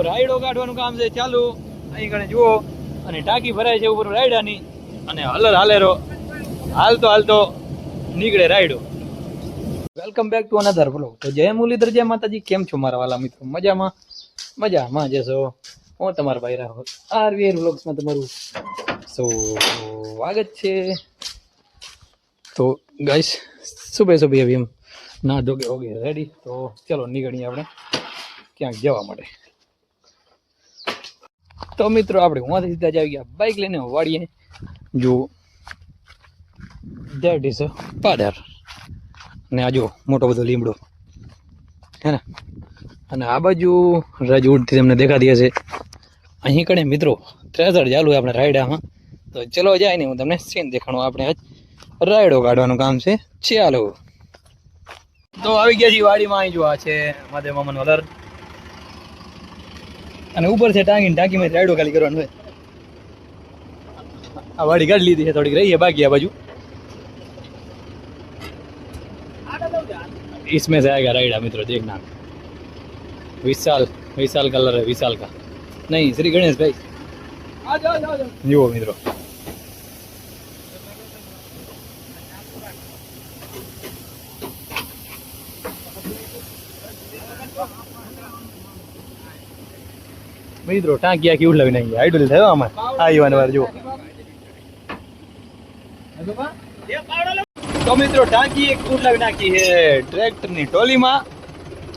રાયડો કાઢવાનું કામ છે ચાલુ. અહીં કણે જુઓ અને ટાંકી ભરાય છે ઉપર રાયડાની અને હલર હાલેરો હાલતો નીકળે રાયડો. Welcome back to another vlog. તો જય મુરલીધર, જય માતાજી. કેમ છો મારા વાલા મિત્રો? મજામાં જશો. હું તમારા ભાઈ રાહુલ આરવીઆર વ્લોગ્સમાં તમારું સ્વાગત છે. તો ગાઈસ સુબહ અભી हम ના ધોકે હો ગए રેડી. તો ચલો નીકળીએ આપણે ક્યાંક જવા માટે. તો મિત્રો આપણે ઉहाँથી સીધા જ આવી ગયા બાઇક લઈને વાડીએ. જો ધેટ ઇઝ અ પાડર ને આ જો મોટો બધો લીમડો હે ને. અને આ બાજુ રાજકોટથી તમને દેખાતી હશે. અહીં કણે મિત્રો ટ્રેઝર ચાલુ આપણે રાયડામાં. તો ચલો જાય ને હું તમને સીન દેખાડું. આપણે આજ રાયડો કાઢવાનું કામ છે. ચાલો તો આવી ગયા છીએ વાડીમાં. અહીં જો આ છે માધે મામાનો હલર અને ઉપર છે ટાંકીમાં રાયડો ખાલી કરવાનું હોય. આ વાડી કાઢી લીધી છે, થોડીક રહી है बाकी આ बाजू. इसमें से आएगा रायडा मित्रों, देखना. विशाल कलर है, विशाल का नहीं, श्री गणेश भाई जो मित्रों. મિત્રો ટાંકી આખી ઉઠલાવી નાખી. આઈડલ થયો આમાં આવી વાર જો. તો મિત્રો ટાંકી એક ઉઠલાવી નાખી છે ટ્રેક્ટરની ટોલીમાં.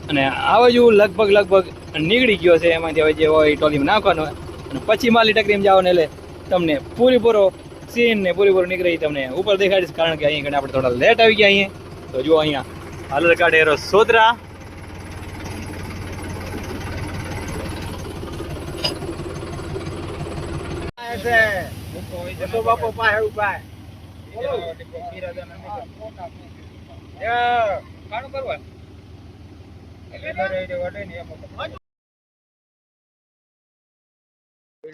અને આ બાજુ લગભગ નીકળી ગયો છે. એમાંથી હવે જે હોય ટોલીમાં નાખવાનો અને પછી માલી ટકરીમાં જવાનું. એટલે તમને પૂરેપૂરો સીન ને પૂરેપૂરો નીકળી તમને ઉપર દેખાડીશ. કારણ કે અહીંયા આપણે થોડા લેટ આવી ગયા. અહીંયા તો જો અહીંયા હાલર કાઢે એરો સોદરા.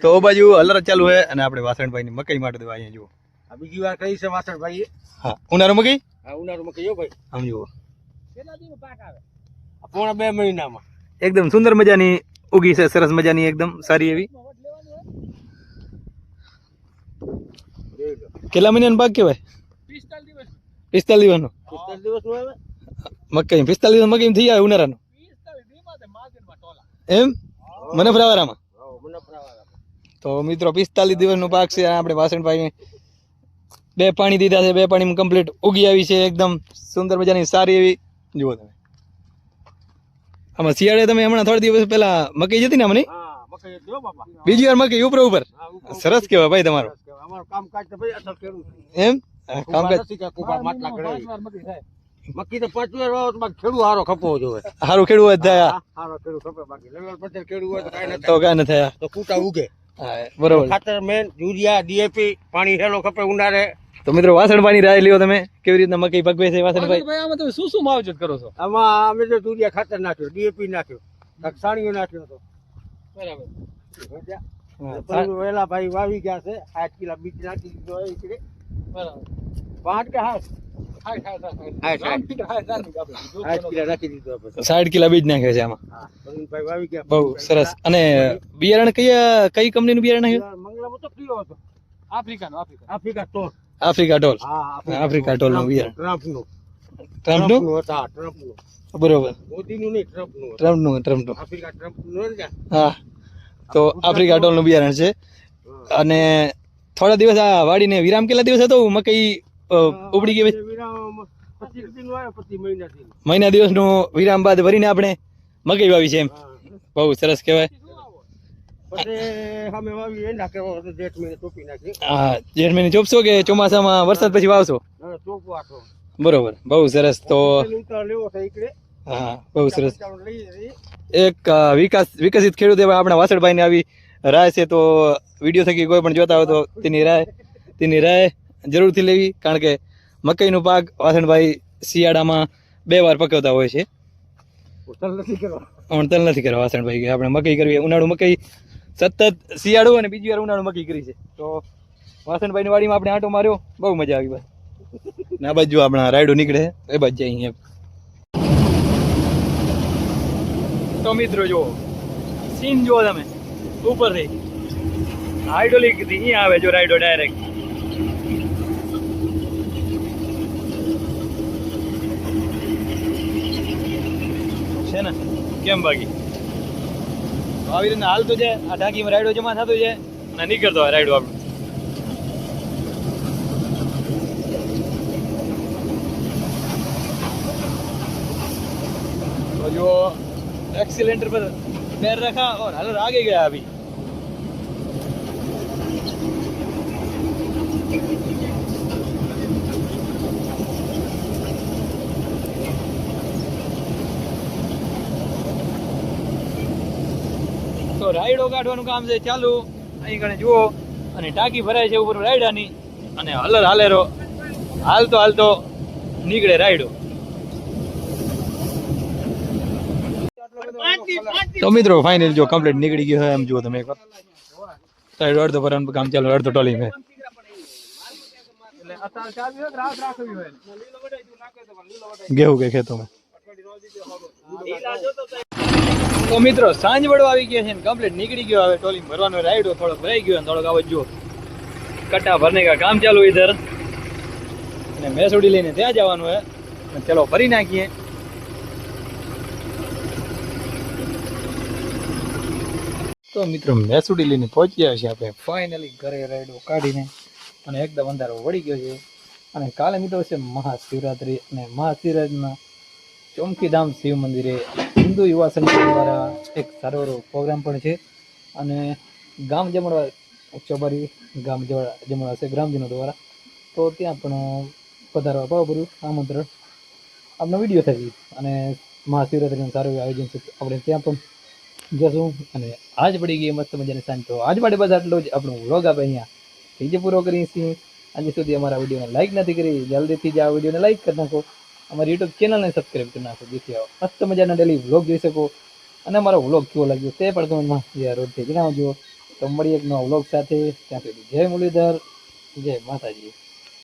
તો બાજુ હલર ચાલુ હે અને આપણે વાસણભાઈ ની મકઈ માટે દેવા અહીંયા જુઓ. આ બીજી વાર કઈ છે વાસણભાઈ? હા, ઉનાળુ મકઈ. હા, ઉનાળુ મકઈ જો ભાઈ. આમ જુઓ કેટલા દિવસ પાક આવે? પોણા 2 મહિનામાં એકદમ સુંદર મજાની ઉગી છે. સરસ મજાની એકદમ સારી એવી. કેટલા મહિનાનો પાક કહેવાય? 45 દિવસનો. 45 દિવસનો આવે મકઈ. 45 દિવસ મકઈ થઈ જાય ઉનાળાનો. એમ મને ફરાવારામાં. તો મિત્રો 45 દિવસનો પાક છે. આપણે વાસણભાઈ 2 પાણી દીધા છે. 2 પાણીમાં કમ્પ્લીટ ઉગી આવી છે. એકદમ સુંદર મજાની સારી એવી. જુઓ તમે આમાં શિયાળે તમે હમણાં થોડા દિવસ પહેલા મકઈ જતી ને મને. બીજી વાર મકઈ ઉપર. સરસ કહેવાય ભાઈ તમારું. એમ કામકાજ મક્કી તો 5 વાર વાવો તો ખેડૂ હારો ખપવો જોઈએ. હારું ખેડૂ જ થાય. હારો ખેડૂ ખપે. બાકી લેવલ પર ખેડૂ હોય તો કાઈ ન તો કાઈ ન થાય. તો કૂટા ઉગે. હા બરોબર. ખાતર મેન યુરિયા ડીએપી પાણી હેલો ખપે ઉનાળે. તો મિત્રો વાસણભાઈની રાય લ્યો તમે કેવી રીતના મકઈ પકવે છે વાસણભાઈ. આમાં તમે શું માવજત કરો છો? આમાં અમે તો યુરિયા ખાતર નાખ્યો, ડીએપી નાખ્યો, સાણીઓ નાખ્યો હતો. બરાબર. વેલા ભાઈ વાવી ગયા છે. 8 કિલો બીજ નાખી દીધો હોય છે. બરાબર. 5 કે 60 કિલો બીજ નાખ્યો છે આમાં. બહુ સરસ. અને બિયારણ કઈ કંપનીનું બિયારણ નાખ્યું? મંગલામાં તો કયો હતો? Africa toll. આફ્રિકા ટોલ નું બિયારણ. ટ્રમ્પનું હતા. ટ્રમ્પનું બરોબર. મોદીનું નહીં, ટ્રમ્પનું. આફ્રિકા ટ્રમ્પનું ને. હા, તો આફ્રિકા ટોલ નું બિયારણ છે. અને થોડા દિવસ આ વાડીને વિરામ કેટલા દિવસ હતો? મકઈ ઉપડી ગઈ મહિના દિવસનો વિરામ બાદ ભરીને આપણે મકઈ વાવી છે. એમ બહુ સરસ કહેવાય. હા, જેઠ મહિને ચોપશો કે ચોમાસામાં વરસાદ પછી વાવશો? બરોબર, બહુ સરસ. તો હા, બહુ સરસ. એક વિકસિત ખેડૂત એવા આપણા વાસણભાઈ ને આવી રાય છે. તો વિડીયો થકી કોઈ પણ જોતા હોય તો તેની રાય જરૂરથી લેવી. કારણ કે મકઈનો પાક વાસણભાઈ શિયાળામાં 2 વાર પકવતા હોય છે. તલ નથી કરવા વાસણભાઈ કે આપણે મકઈ કરવી. ઉનાળુ મકઈ સતત શિયાળું અને બીજી વાર ઉનાળુ મકઈ કરી છે. તો વાસણભાઈની વાડીમાં આપણે આંટો માર્યો, બહુ મજા આવી. બસ ને આ બાજુ આપણા રાયડો નીકળે એ બાજુ અહીંયા. તો મિત્રો જો સીન જુઓ તમે ઉપરથી હાઇડ્રોલિક થી અહીંયા આવે જો રાઈડો ડાયરેક્ટ છે ને કેમ બાકી આવી રીતના હાલતું છે આ ટાંકીમાં રાઈડો જમા થતું છે અને નીકળતો હોય રાઈડો આપણું तो जो एक्सीलेंटर पर पैर रखा और हलर आगे गया अभी તો રાઈડો કાઢવાનું કામ છે ચાલુ અહીં કણે જુઓ અને ટાંકી ભરાય છે ઉપર રાઈડાની અને હલર હાલેરો હાલતો હાલતો નીકળે રાઈડો તો મિત્રો ફાઇનલ જો કમ્પ્લીટ નીકળી ગયો હોય એમ જુઓ તમે એકવાર સાઈડ અડધો ભરવાનું કામ ચાલુ અડધો ટોલી મેં गेहूं के खेतों में तो मित्रों सांज बड़ो આવી ગયો છે કમ્પ્લીટ નીકળી ગયો હવે ટોલી ભરવાનો રાઈડો થોડો ભરાઈ ગયો થોડોક આવો જો કટ્ટા ભરને का काम ચાલુ इधर અને મેસુડી લઈને ત્યાં જવાનું હે ચલો ભરી નાખીએ તો મિત્રો મેસુડી લઈને પહોંચી ગયા છે આપણે ફાઇનલી ઘરે રાઈડો કાઢીને અને એકદમ અંધારો વળી ગયો છે અને કાલે મિત્રો છે મહાશિવરાત્રી અને મહાશિવરાત્રીના ચોમકીધામ શિવ મંદિરે હિન્દુ યુવા સંઘ દ્વારા એક સારો પ્રોગ્રામ પણ છે અને ગામ જમણવા ચોબારી ગામ જમણવા છે ગ્રામજનો દ્વારા તો ત્યાં પણ પધારવા ભાવભર્યું આમંત્રણ આપનો વિડીયો થઈ અને મહાશિવરાત્રીનું સારું આયોજન છે આપણે ત્યાં પણ જશું અને આજ પડી ગઈ મસ્ત મજાની સાંજ તો આજ માટે બસ આટલો જ આપણો વ્લોગ આપણે અહીંયા બીજે પૂરો કરીએ છીએ આજે સુધી અમારા વિડીયોને લાઈક નથી કરી જલ્દીથી જ આ વિડીયોને લાઈક કરી નાખો અમારી યુટ્યુબ ચેનલને સબસ્ક્રાઈબ કરી નાખો જેથી મસ્ત મજાના ડેલી વ્લોગ જોઈ શકો અને અમારો વ્લોગ કેવો લાગ્યો તે પણ કમેન્ટમાં રોજથી જણાવજો તો મળીએ એક નવા વ્લોગ સાથે ત્યાં સુધી જય મુરલીધર જય માતાજી